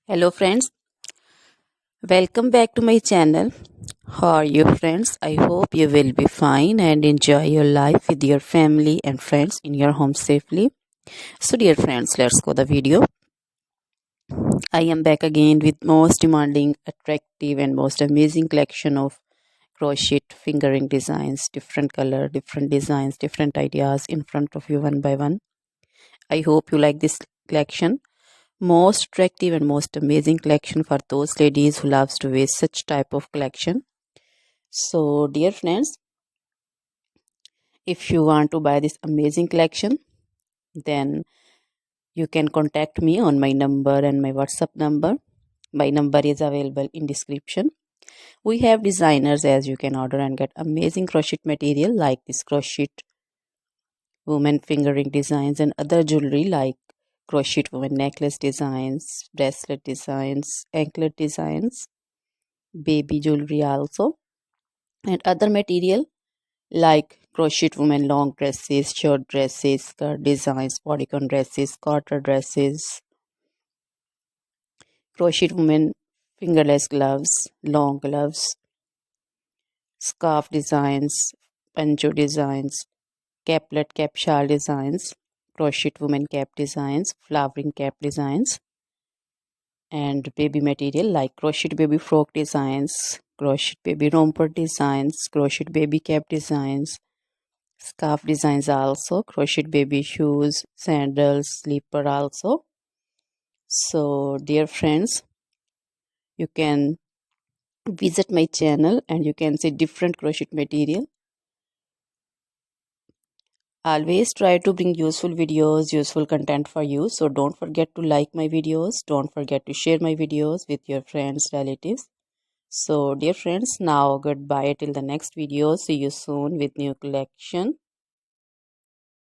Hello friends, welcome back to my channel. How are you friends? I hope you will be fine and enjoy your life with your family and friends in your home safely. So dear friends, let's go the video. I am back again with most demanding, attractive and most amazing collection of crochet fingering designs, different color, different designs, different ideas in front of you one by one. I hope you like this collection. Most attractive and most amazing collection for those ladies who loves to wear such type of collection. So dear friends, if you want to buy this amazing collection, then you can contact me on my number and my WhatsApp number. My number is available in description. We have designers as you can order and get amazing crochet material like this crochet woman fingering designs and other jewelry like crochet woman necklace designs, bracelet designs, anklet designs, baby jewelry also, and other material like crochet women long dresses, short dresses, skirt designs, bodycon dresses, quarter dresses, crochet women fingerless gloves, long gloves, scarf designs, pancho designs, caplet cap shawl designs, crochet women cap designs, flowering cap designs, and baby material like crochet baby frock designs, crochet baby romper designs, crochet baby cap designs, scarf designs also, crochet baby shoes, sandals, slipper also. So dear friends, you can visit my channel and you can see different crochet material. Always try to bring useful videos, useful content for you. So don't forget to like my videos. Don't forget to share my videos with your friends, relatives. So dear friends, now goodbye till the next video. See you soon with new collection.